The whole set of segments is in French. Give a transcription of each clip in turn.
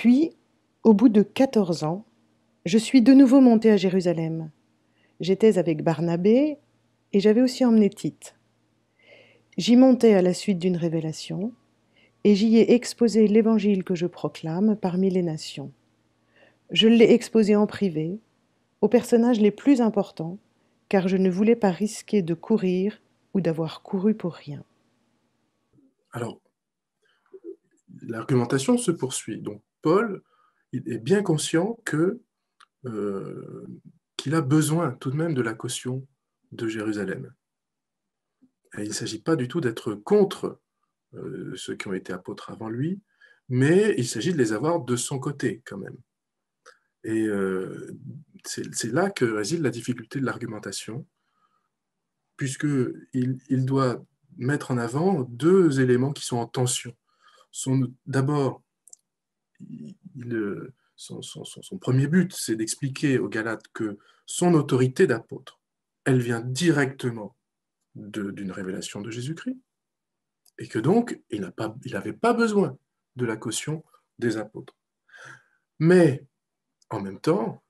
Puis, au bout de 14 ans, je suis de nouveau montée à Jérusalem. J'étais avec Barnabé et j'avais aussi emmené Tite. J'y montais à la suite d'une révélation et j'y ai exposé l'évangile que je proclame parmi les nations. Je l'ai exposé en privé, aux personnages les plus importants, car je ne voulais pas risquer de courir ou d'avoir couru pour rien. Alors, l'argumentation se poursuit. Donc, Paul, il est bien conscient euh, qu'il a besoin tout de même de la caution de Jérusalem. Et il ne s'agit pas du tout d'être contre ceux qui ont été apôtres avant lui, mais il s'agit de les avoir de son côté quand même. Et c'est là que réside la difficulté de l'argumentation, puisqu'il doit mettre en avant deux éléments qui sont en tension. D'abord, son premier but, c'est d'expliquer aux Galates que son autorité d'apôtre, elle vient directement d'une révélation de Jésus-Christ, et que donc, il n'avait pas besoin de la caution des apôtres. Mais, en même temps,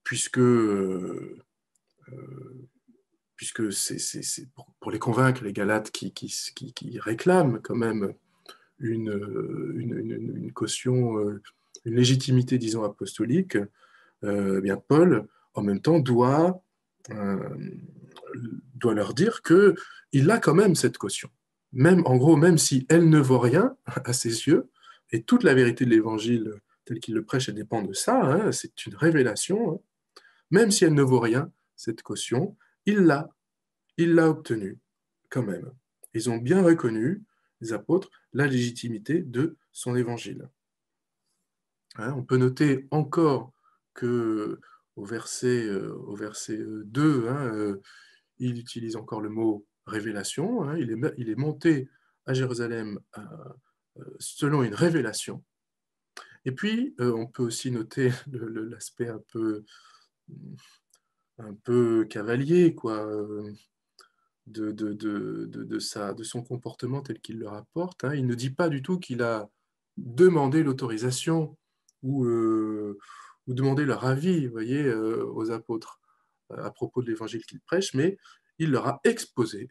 puisque, puisque c'est pour les convaincre, les Galates qui réclament quand même une caution, une légitimité, disons, apostolique, eh bien Paul, en même temps, euh, doit leur dire qu'il a quand même cette caution. Même, en gros, même si elle ne vaut rien à ses yeux, et toute la vérité de l'évangile tel qu'il le prêche, elle dépend de ça, hein, c'est une révélation, hein, même si elle ne vaut rien, cette caution, il l'a, il l'a obtenue quand même. Ils ont bien reconnu, les apôtres, la légitimité de son évangile. Hein, on peut noter encore que au verset 2, hein, il utilise encore le mot révélation. Hein, il est monté à Jérusalem selon une révélation. Et puis, on peut aussi noter l'aspect un peu cavalier, quoi, de son comportement tel qu'il le rapporte. Hein. Il ne dit pas du tout qu'il a demandé l'autorisation ou, euh, ou demandé leur avis, vous voyez, aux apôtres à propos de l'évangile qu'il prêche, mais il leur a exposé,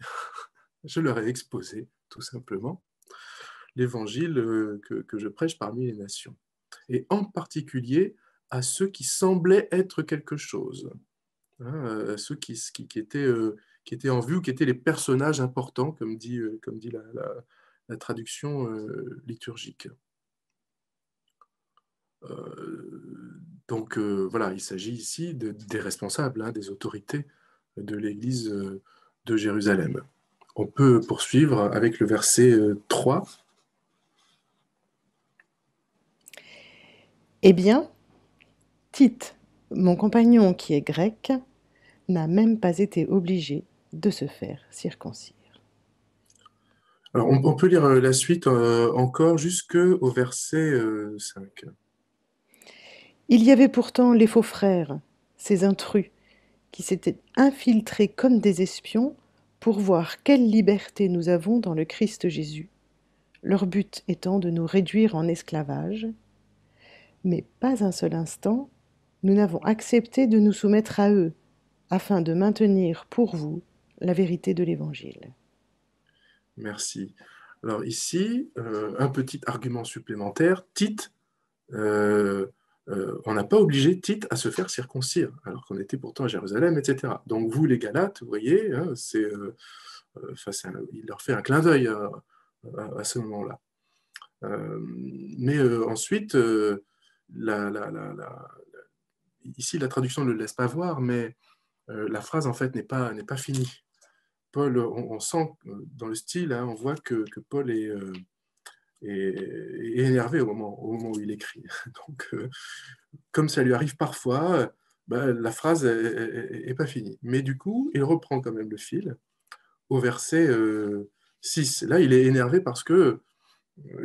je leur ai exposé, tout simplement, l'évangile que je prêche parmi les nations. Et en particulier à ceux qui semblaient être quelque chose, hein, ceux qui étaient en vue, ou qui étaient les personnages importants, comme dit la traduction liturgique. Donc voilà, il s'agit ici des responsables, hein, des autorités de l'Église de Jérusalem. On peut poursuivre avec le verset 3. Eh bien, Tite, mon compagnon qui est grec, n'a même pas été obligé de se faire circoncire. Alors, on peut lire la suite encore jusqu'au verset 5. Il y avait pourtant les faux frères, ces intrus, qui s'étaient infiltrés comme des espions pour voir quelle liberté nous avons dans le Christ Jésus, leur but étant de nous réduire en esclavage, mais pas un seul instant nous n'avons accepté de nous soumettre à eux, afin de maintenir pour vous la vérité de l'Évangile. Merci. Alors ici, un petit argument supplémentaire. Tite, euh, on n'a pas obligé Tite à se faire circoncire, alors qu'on était pourtant à Jérusalem, etc. Donc vous, les Galates, vous voyez, hein, il leur fait un clin d'œil à ce moment-là. Mais ensuite, la, la, la, la, ici, la traduction ne le laisse pas voir, mais la phrase, en fait, n'est pas finie. Paul, on sent dans le style, hein, on voit que Paul est énervé au moment où il écrit. Donc, comme ça lui arrive parfois, la phrase n'est pas finie. Mais du coup, il reprend quand même le fil au verset 6. Là, il est énervé parce que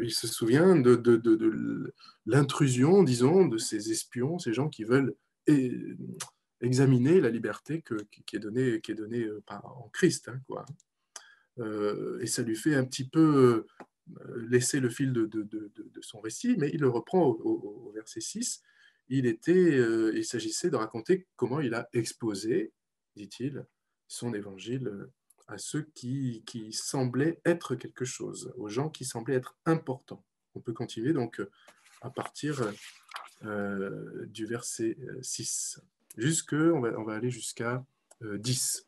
il se souvient de l'intrusion, disons, de ces espions, ces gens qui veulent examiner la liberté qui est donnée en Christ, hein, quoi. Et ça lui fait un petit peu laisser le fil de son récit, mais il le reprend au verset 6, il s'agissait de raconter comment il a exposé, dit-il, son évangile à ceux qui semblaient être quelque chose, aux gens qui semblaient être importants. On peut continuer donc à partir du verset 6. On va aller jusqu'à 10.